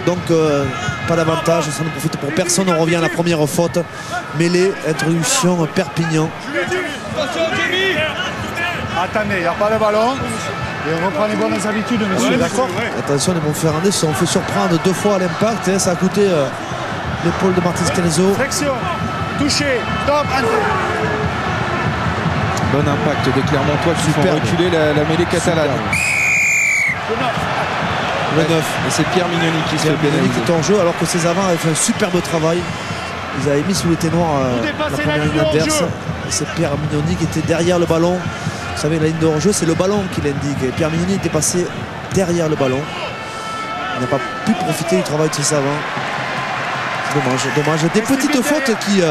donc pas d'avantage, ça ne profite pour personne. On revient à la première faute. Mêlée, introduction Perpignan. Attendez, il n'y a pas de ballon. Et on reprend les bonnes habitudes, monsieur, d'accord? Attention, les Montferrandais se sont fait surprendre 2 fois à l'impact. Hein, ça a coûté l'épaule de Martins Kelso. Flexion, touché, top, Bon impact des Clermontois qui font reculer la mêlée catalane. Le 9. Et c'est Pierre Mignoni qui se fait pénaliser. Qui est en jeu alors que ses avants avaient fait un superbe travail. Ils avaient mis sous les ténoirs la première ligne adverse. Et c'est Pierre Mignoni qui était derrière le ballon. Vous savez, la ligne de hors-jeu, c'est le ballon qui l'indique. Et Pierre Mignoni était passé derrière le ballon. Il n'a pas pu profiter du travail de ses avants. C'est dommage. Des petites fautes qui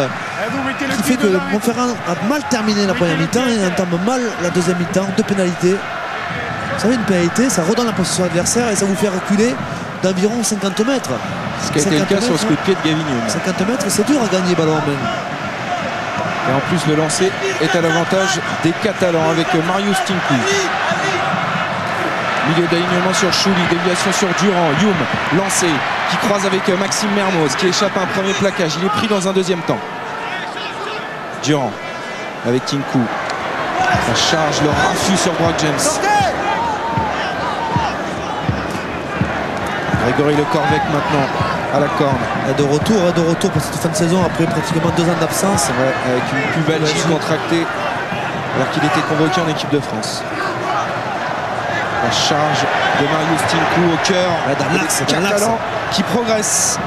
fait que Montferrand a mal terminé la première mi-temps et entame mal la deuxième mi-temps. 2 pénalités. Vous savez, une pénalité, ça redonne la position adversaire et ça vous fait reculer d'environ 50 mètres. Ce qui a été le cas sur ce coup de pied de Gavignon. 50 mètres, c'est dur à gagner ballon en main. Et en plus, le lancer est à l'avantage des Catalans avec Marius Tinku. Milieu d'alignement sur Chouli, déviation sur Durand. Youm, lancé, qui croise avec Maxime Mermoz, qui échappe à un premier plaquage. Il est pris dans un deuxième temps. Durand avec Tinku. Ça charge, le raffut sur Brock James. Grégory Le Corvec maintenant à la corne. De retour pour cette fin de saison après pratiquement 2 ans d'absence. Ouais, avec une pubalgie contractée alors qu'il était convoqué en équipe de France. La charge de Marius Tinku au cœur dans l'axe qui progresse.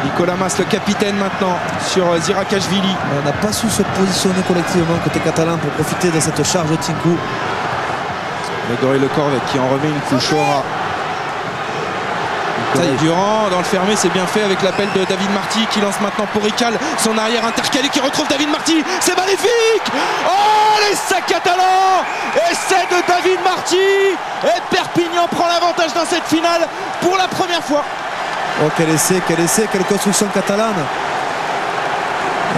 Nicolas Mas, le capitaine maintenant sur Zirakashvili. On n'a pas su se positionner collectivement côté catalan pour profiter de cette charge de Tinku. Grégory Le Corvec qui en remet une couche. Durand dans le fermé, c'est bien fait avec l'appel de David Marty qui lance maintenant Porical, son arrière intercalé qui retrouve David Marty. C'est magnifique. Oh, l'essai catalan, essai de David Marty, et Perpignan prend l'avantage dans cette finale pour la première fois. Oh, quel essai, quelle construction catalane.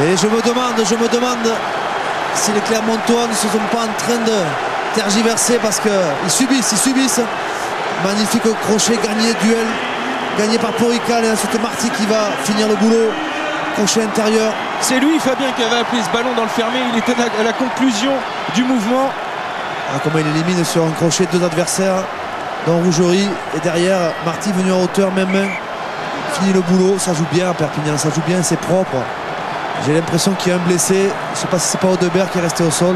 Et je me demande si les Clermontois ne se sont pas en train de tergiverser parce qu'ils subissent. Magnifique crochet, duel gagné par Porical et ensuite Marty qui va finir le boulot. Crochet intérieur. C'est lui, Fabien, qui avait appelé ce ballon dans le fermé. Il était à la conclusion du mouvement. Comment il élimine sur un crochet 2 adversaires dans Rougerie. Et derrière, Marty venu en hauteur, même main. Finit le boulot. Ça joue bien à Perpignan, ça joue bien, c'est propre. J'ai l'impression qu'il y a un blessé. Je ne sais pas si c'est pas Audebert qui est resté au sol.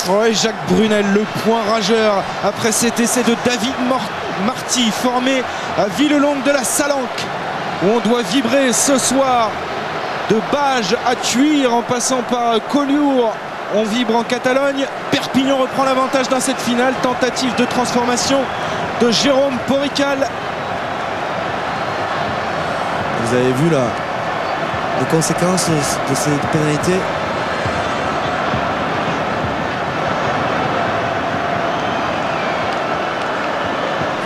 Ouais, Jacques Brunel, le point rageur après cet essai de David Marty, formé à Villelongue de la Salanque, où on doit vibrer ce soir de Bages à Thuir en passant par Collioure. On vibre en Catalogne. Perpignan reprend l'avantage dans cette finale. Tentative de transformation de Jérôme Porical. Vous avez vu là les conséquences de ces pénalités.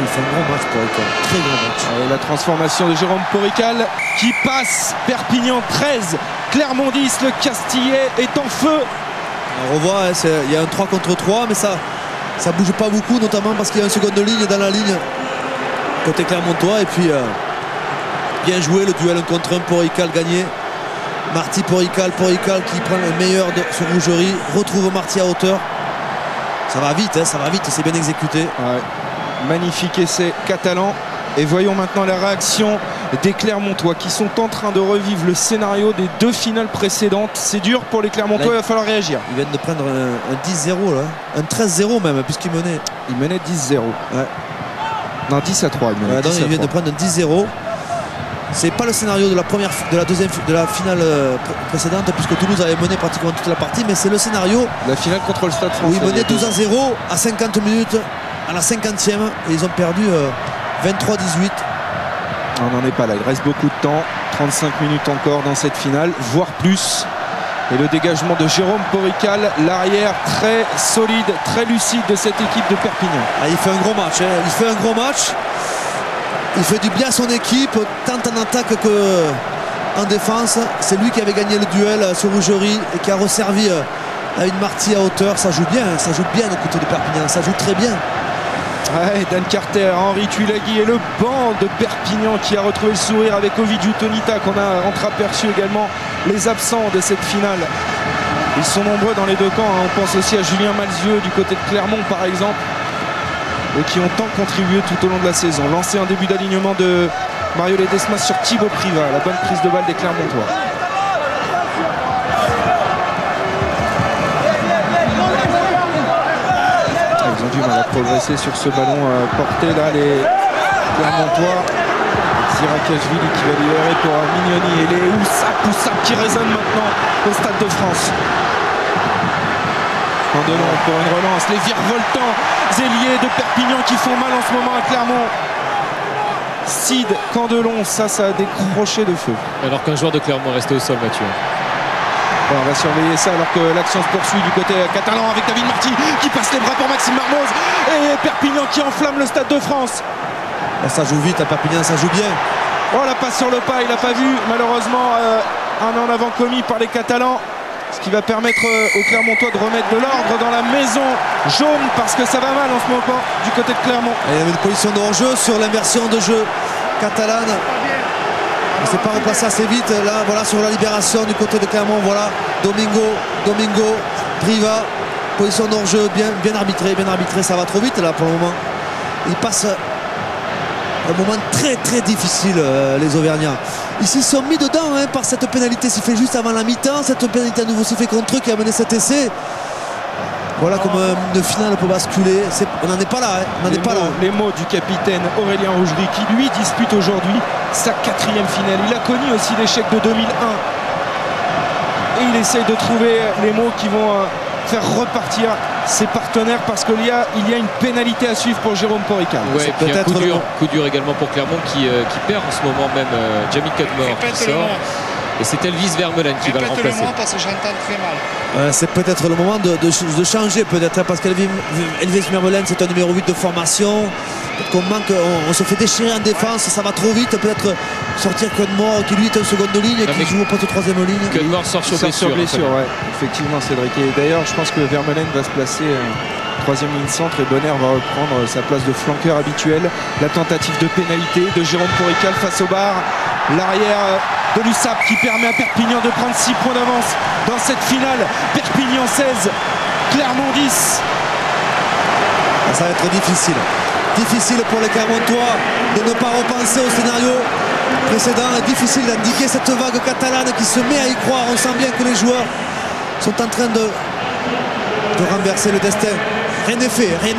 Il fait un gros match Porical, très gros match. Et la transformation de Jérôme Porical qui passe. Perpignan 13, Clermont 10, le Castillet est en feu. On revoit, hein, il y a un 3 contre 3, mais ça bouge pas beaucoup, notamment parce qu'il y a une seconde ligne dans la ligne côté Clermontois. Et puis bien joué le duel 1 contre 1, Porical gagné. Marty Porical qui prend le meilleur sur Rougerie, retrouve Marty à hauteur. Ça va vite, c'est bien exécuté. Ouais. Magnifique essai catalan. Et voyons maintenant la réaction des Clermontois qui sont en train de revivre le scénario des 2 finales précédentes. C'est dur pour les Clermontois, là, il va falloir réagir. Ils viennent de prendre un 10-0 là, un 13-0 même, puisqu'ils menaient. Ils menaient 10-0. Ouais. Non, 10-3. Ils viennent de prendre un 10-0. C'est pas le scénario de la finale précédente, puisque Toulouse avait mené pratiquement toute la partie, mais c'est le scénario. La finale contre le Stade Français. Où ils menaient 12-0 à 50 minutes, à la 50e, et ils ont perdu 23-18. On n'en est pas là, il reste beaucoup de temps. 35 minutes encore dans cette finale, voire plus. Et le dégagement de Jérôme Porical, l'arrière très solide, très lucide de cette équipe de Perpignan. Il fait un gros match, il fait du bien à son équipe, tant en attaque qu'en défense. C'est lui qui avait gagné le duel sur Rougerie et qui a resservi à une Marty à hauteur. Ça joue bien du côté de Perpignan, ça joue très bien. Ouais, Dan Carter, Henri Tuilagi et le banc de Perpignan qui a retrouvé le sourire avec Ovidiu Tonita qu'on a entreaperçu également les absents de cette finale. Ils sont nombreux dans les deux camps, hein. On pense aussi à Julien Malzieu du côté de Clermont par exemple, et qui ont tant contribué tout au long de la saison. Lancé un début d'alignement de Mario Ledesma sur Thibaut Privat, la bonne prise de balle des Clermontois. Ils ont du mal à progresser sur ce ballon porté là, les Clermontois. Zirakashvili qui va libérer pour Mignoni et les Oussap qui résonnent maintenant au Stade de France. Candelon pour une relance, les virevoltants ailiers de Perpignan qui font mal en ce moment à Clermont. Sid, Candelon, ça a décroché de feu. Alors qu'un joueur de Clermont restait au sol, Mathieu. On va surveiller ça alors que l'action se poursuit du côté catalan avec David Marty qui passe les bras pour Maxime Marmoz et Perpignan qui enflamme le Stade de France. Ça joue vite à Perpignan, ça joue bien. Oh, la passe sur le pas, il n'a pas vu malheureusement un en avant commis par les Catalans, ce qui va permettre aux Clermontois de remettre de l'ordre dans la maison jaune parce que ça va mal en ce moment du côté de Clermont. Et il y avait une position de hors-jeu sur l'inversion de jeu catalane. Il ne s'est pas replacé assez vite là, voilà, sur la libération du côté de Clermont. Voilà, Domingo, Privat, position de hors-jeu bien arbitré, ça va trop vite là pour le moment. Il passe un moment très très difficile, les Auvergnats. Ils s'y sont mis dedans hein, par cette pénalité sifflée juste avant la mi-temps, cette pénalité à nouveau sifflée contre eux qui a mené cet essai. Voilà comme une finale peut basculer. On n'en est pas là, hein. Les mots du capitaine Aurélien Rougerie qui lui dispute aujourd'hui sa 4e finale. Il a connu aussi l'échec de 2001 et il essaye de trouver les mots qui vont faire repartir ses partenaires parce qu'il y a une pénalité à suivre pour Jérôme Porical. Ouais, puis un coup dur également pour Clermont qui perd en ce moment même Jamie Cudmore qui sort. Et c'est Elvis Vermeulen qui va le remplacer. Parce que j'entends très mal. C'est peut-être le moment de changer peut-être parce qu'Elvis Vermeulen c'est un numéro 8 de formation. Peut-être qu'on manque, on se fait déchirer en défense, ça va trop vite. Peut-être sortir Cudmore qui lui est en seconde ligne et qui joue au poste de 3e ligne. Cudmore sort sur blessure. Ouais, effectivement Cédric. Et d'ailleurs je pense que Vermeulen va se placer 3e ligne centre et Bonner va reprendre sa place de flanqueur habituel. La tentative de pénalité de Jérôme Porical face au bar. L'arrière de l'USAP qui permet à Perpignan de prendre 6 points d'avance dans cette finale. Perpignan 16, Clermont 10. Ça va être difficile. Difficile pour les Clermontois de ne pas repenser au scénario précédent. Et difficile d'indiquer cette vague catalane qui se met à y croire. On sent bien que les joueurs sont en train de renverser le destin. Rien n'est fait. Hein.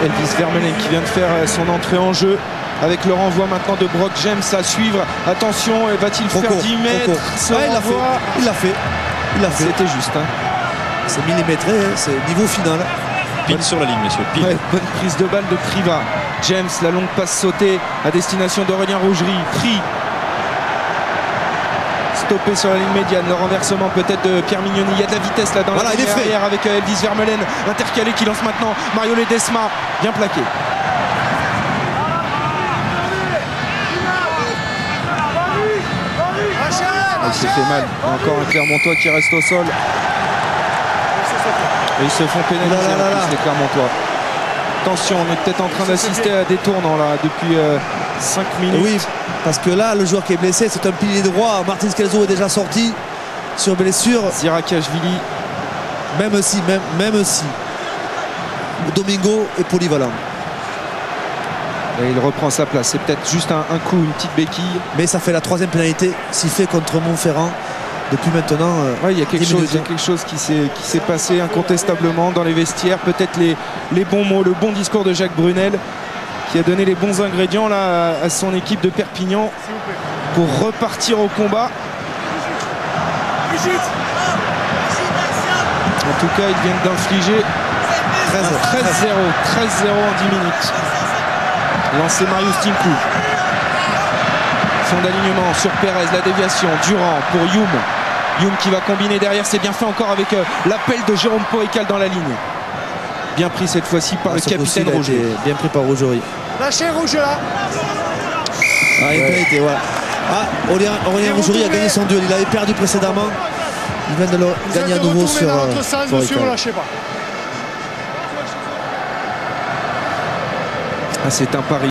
Elvis Vermeulen qui vient de faire son entrée en jeu avec le renvoi maintenant de Brock James à suivre. Attention, va-t-il faire 10 mètres? Il l'a fait. C'était juste. Hein. C'est millimétré, hein. C'est niveau final. Pile sur la ligne, messieurs. Pile. Ouais, bonne prise de balle de Privat. James, la longue passe sautée à destination d'Aurélien Rougerie. Pris. Stoppé sur la ligne médiane. Le renversement peut-être de Pierre Mignoni. Il y a de la vitesse là dans la ligne arrière avec Elvis Vermeulen. Intercalé qui lance maintenant Mario Ledesma. Bien plaqué. Il s'est fait mal. Encore un Clermontois qui reste au sol. Et ils se font pénaliser les Clermontois. Attention, on est peut-être en train d'assister à des tournants là depuis 5 minutes. Oui, parce que là, le joueur qui est blessé, c'est un pilier droit. Martin Scalzo est déjà sorti sur blessure. Zirakashvili. Même si Domingo est polyvalent. Et il reprend sa place. C'est peut-être juste un coup, une petite béquille. Mais ça fait la 3e pénalité sifflée contre Montferrand. Depuis maintenant, il y a quelque chose qui s'est passé incontestablement dans les vestiaires. Peut-être les bons mots, le bon discours de Jacques Brunel qui a donné les bons ingrédients là, à son équipe de Perpignan pour repartir au combat. En tout cas, ils viennent d'infliger 13-0 en 10 minutes. Lancé Marius Tinku. Son d'alignement sur Pérez, la déviation, Durand pour Youm. Youm qui va combiner derrière, c'est bien fait encore avec l'appel de Jérôme Porical dans la ligne. Bien pris cette fois-ci par le capitaine Rougerie. Bien pris par Rougerie. Lâchez Rouge là. Pénalité, voilà. Aurélien Rougerie a gagné son duel, il avait perdu précédemment. Il vient de le gagner à nouveau sur Porical. Lâchez pas. Ah, c'est un pari.